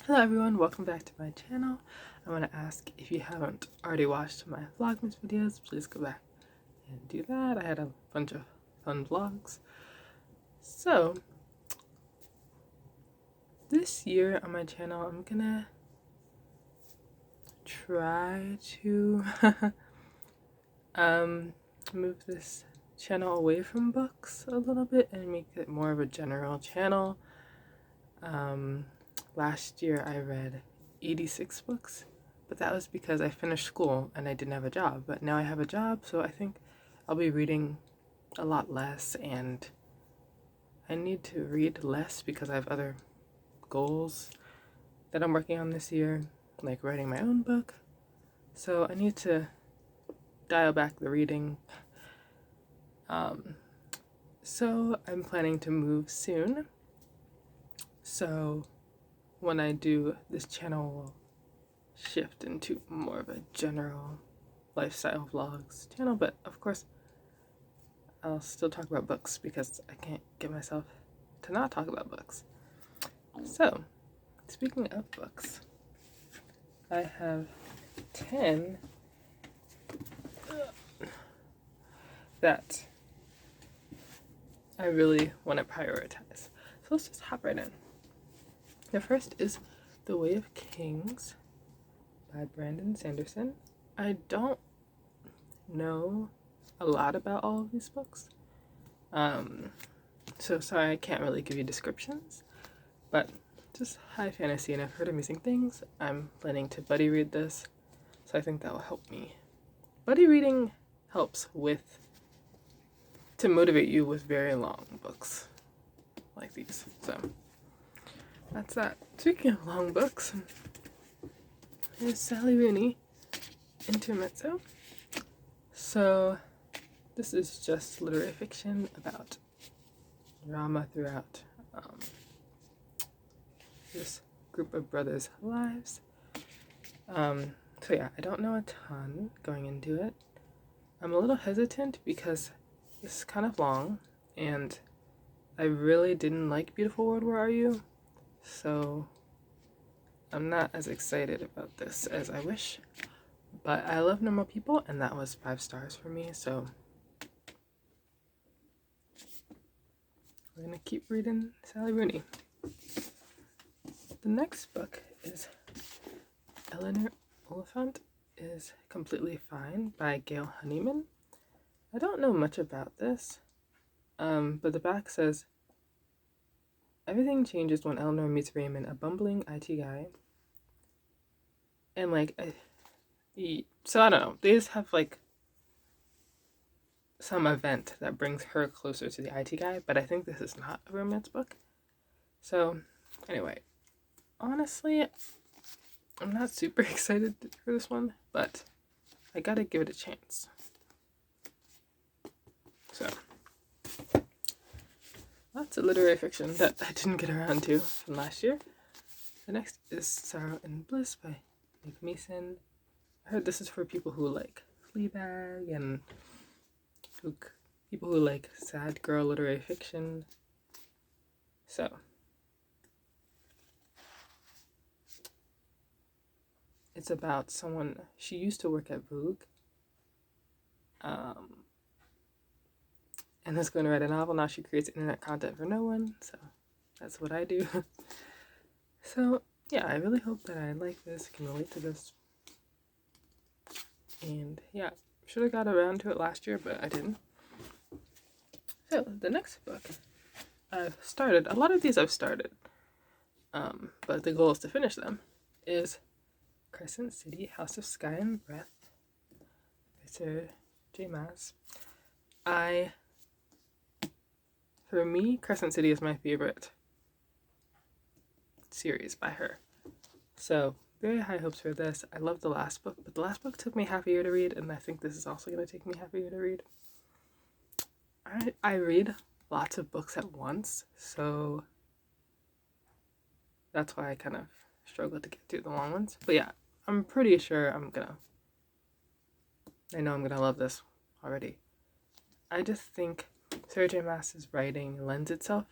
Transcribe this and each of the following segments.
Hello everyone, welcome back to my channel. I want to ask if you haven't already watched my Vlogmas videos, please go back and do that. I had a bunch of fun vlogs. So, this year on my channel, I'm gonna try to move this channel away from books a little bit and make it more of a general channel. Last year I read 86 books, but that was because I finished school and I didn't have a job. But now I have a job, so I think I'll be reading a lot less, and I need to read less because I have other goals that I'm working on this year, like writing my own book. So I need to dial back the reading. So I'm planning to move soon. So when I do, this channel will shift into more of a general lifestyle vlogs channel, but of course I'll still talk about books because I can't get myself to not talk about books. So, speaking of books, I have 10 that I really want to prioritize. So let's just hop right in. The first is The Way of Kings by Brandon Sanderson. I don't know a lot about all of these books. So sorry I can't really give you descriptions, but just high fantasy, and I've heard amazing things. I'm planning to buddy read this, so I think that will help me. Buddy reading helps to motivate you with very long books like these. So that's that. Speaking of long books, here's Sally Rooney, Intermezzo. So this is just literary fiction about drama throughout this group of brothers' lives. So yeah, I don't know a ton going into it. I'm a little hesitant because it's kind of long, and I really didn't like Beautiful World, Where Are You? So I'm not as excited about this as I wish. But I love Normal People, and that was 5 stars for me, so we're gonna keep reading Sally Rooney. The next book is Eleanor Oliphant is Completely Fine by Gail Honeyman. I don't know much about this, but the back says, everything changes when Eleanor meets Raymond, a bumbling IT guy. And so I don't know, they just have like some event that brings her closer to the IT guy, but I think this is not a romance book. So anyway, honestly, I'm not super excited for this one, but I gotta give it a chance. So, lots of literary fiction that I didn't get around to from last year. The next is Sorrow and Bliss by Nick Mason. I heard this is for people who like Fleabag and people who like sad girl literary fiction. So, it's about someone, she used to work at Vogue, and is going to write a novel. Now she creates internet content for no one, so that's what I do. So yeah, I really hope that I like this, can relate to this. And yeah, should have got around to it last year, but I didn't. So the next book I've started, a lot of these I've started, but the goal is to finish them, is Crescent City, House of Sky and Breath by Sarah J. Maas. For me, Crescent City is my favorite series by her. So very high hopes for this. I love the last book, but the last book took me half a year to read, and I think this is also going to take me half a year to read. I read lots of books at once, so that's why I kind of struggle to get through the long ones. But yeah, I'm pretty sure I know I'm gonna love this already. I just think Sarah J. Maas's writing lends itself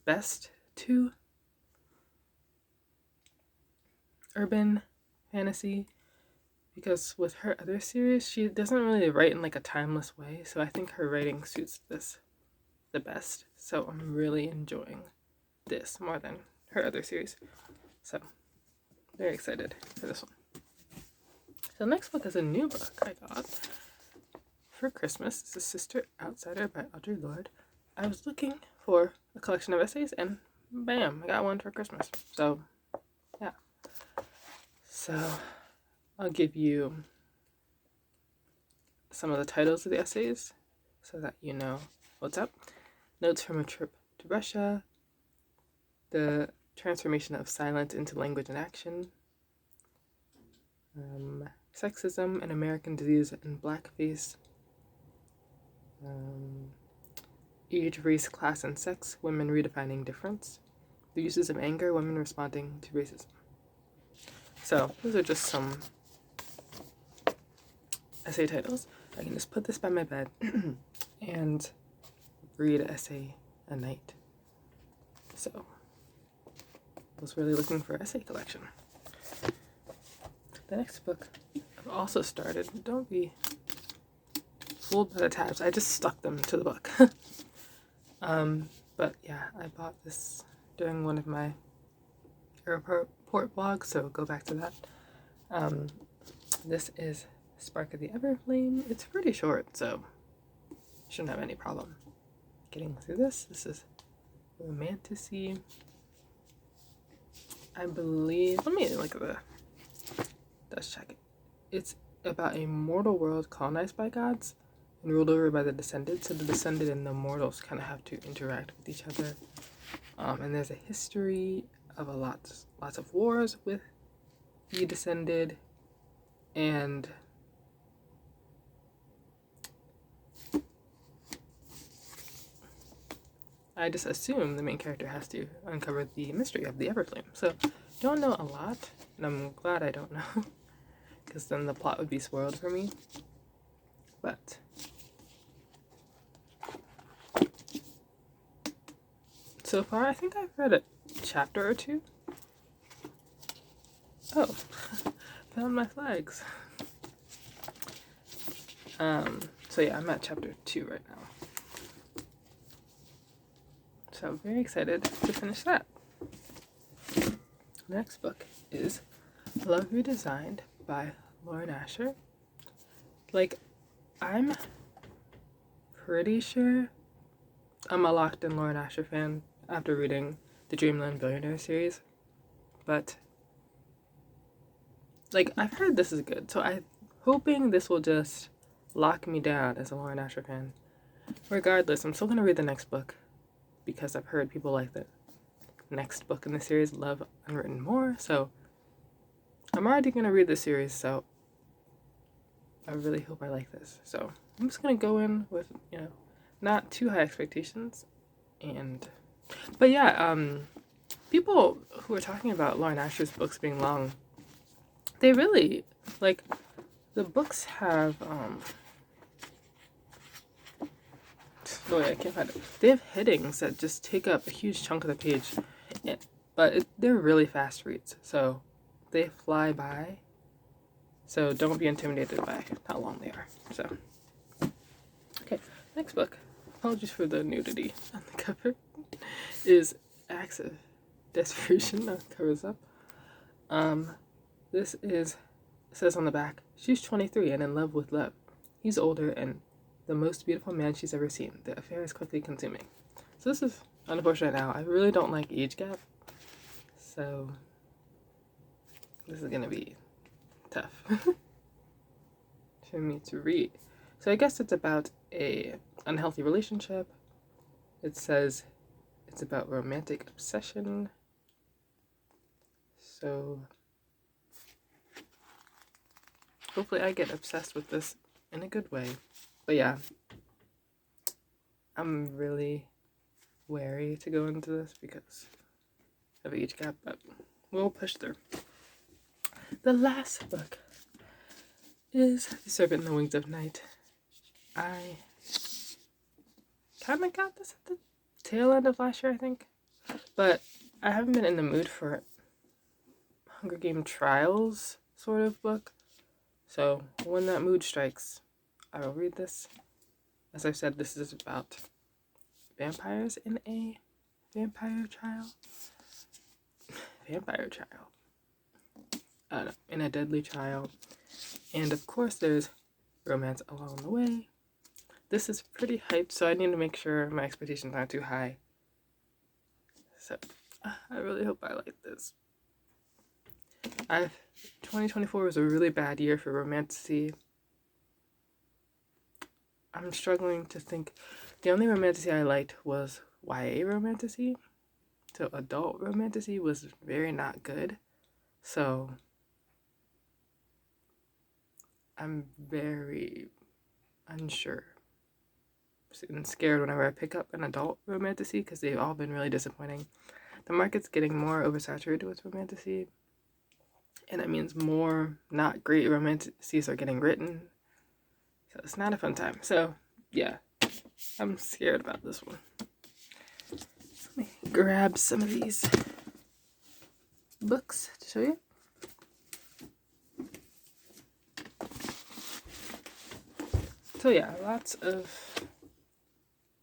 best to urban fantasy, because with her other series, she doesn't really write in like a timeless way, so I think her writing suits this the best. So I'm really enjoying this more than her other series. So very excited for this one. So the next book is a new book I got for Christmas. This is Sister Outsider by Audre Lorde. I was looking for a collection of essays and bam, I got one for Christmas. So yeah. So I'll give you some of the titles of the essays so that you know what's up. Notes from a Trip to Russia, The Transformation of Silence into Language and Action, Sexism, An American Disease, and Blackface, Age, Race, Class, and Sex, Women Redefining Difference, The Uses of Anger, Women Responding to Racism. So those are just some essay titles. I can just put this by my bed and read an essay a night. So I was really looking for an essay collection. The next book I've also started. Don't be fooled by the tabs. I just stuck them to the book. But yeah, I bought this during one of my airport vlogs, so go back to that. This is Spark of the Everflame. It's pretty short, so shouldn't have any problem getting through this. This is romantasy. I believe, let me look at the, let's check it. It's about a mortal world colonized by gods and ruled over by the Descended. So the Descended and the mortals kind of have to interact with each other. And there's a history of lots of wars with the Descended, and I just assume the main character has to uncover the mystery of the Everflame. So don't know a lot, and I'm glad I don't know, because then the plot would be spoiled for me. But so far, I think I've read a chapter or two. Oh, found my flags. So yeah, I'm at chapter 2 right now. So I'm very excited to finish that. Next book is Love Redesigned by Lauren Asher. Like, I'm pretty sure I'm a locked in Lauren Asher fan after reading the Dreamland Billionaire series, but like, I've heard this is good, so I'm hoping this will just lock me down as a Lauren Asher fan. Regardless, I'm still gonna read the next book because I've heard people like the next book in the series, Love Unwritten, more, so I'm already gonna read the series, so I really hope I like this. So I'm just gonna go in with, not too high expectations, but yeah, people who are talking about Lauren Asher's books being long, they really, like, the books have, I can't find it. They have headings that just take up a huge chunk of the page, but they're really fast reads, so they fly by. So don't be intimidated by how long they are. So, okay, next book. Apologies for the nudity on the cover. Is Acts of Desperation. That covers up. This is, says on the back, she's 23 and in love with Lev. He's older and the most beautiful man she's ever seen. The affair is quickly consuming. So this is unfortunate now. I really don't like age gap. So this is gonna be tough for me to read. So I guess it's about a unhealthy relationship. It says it's about romantic obsession. So hopefully I get obsessed with this in a good way. But yeah, I'm really wary to go into this because of age gap, but we'll push through. The last book is The Serpent and the Wings of Night. I kind of got this at the tail end of last year, I think, but I haven't been in the mood for Hunger Game Trials sort of book. So when that mood strikes, I will read this. As I've said, this is about vampires in a vampire trial. Vampire trial. I don't know, in a deadly trial. And of course there's romance along the way. This is pretty hyped, so I need to make sure my expectations aren't too high. So I really hope I like this. 2024 was a really bad year for romantasy. I'm struggling to think. The only romantasy I liked was YA romantasy. So adult romantasy was very not good. So I'm very unsure and scared whenever I pick up an adult romantasy because they've all been really disappointing. The market's getting more oversaturated with romantasy, and that means more not great romantasies are getting written. So it's not a fun time. So yeah, I'm scared about this one. Let me grab some of these books to show you. So yeah, lots of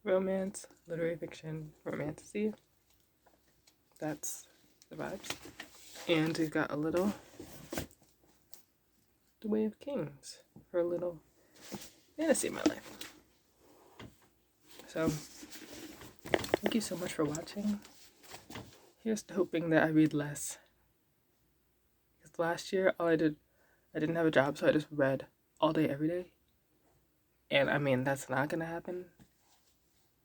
romance, literary fiction, romantasy. That's the vibes. And we've got a little The Way of Kings for a little fantasy in my life. So thank you so much for watching. Here's to hoping that I read less. Because last year I didn't have a job, so I just read all day, every day. And I mean, that's not gonna happen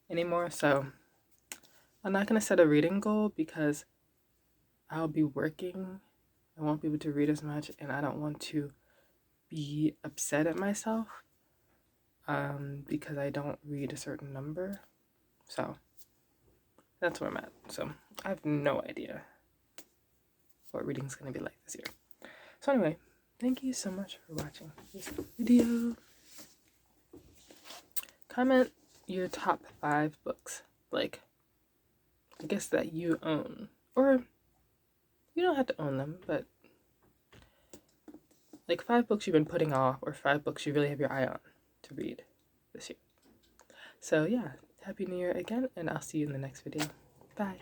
anymore. So I'm not gonna set a reading goal because I'll be working. I won't be able to read as much, and I don't want to be upset at myself because I don't read a certain number. So that's where I'm at. So I have no idea what reading's gonna be like this year. So anyway, thank you so much for watching this video. Comment your top 5 books, like, I guess that you own, or you don't have to own them, but like 5 books you've been putting off, or 5 books you really have your eye on to read this year. So yeah, Happy New Year again, and I'll see you in the next video. Bye.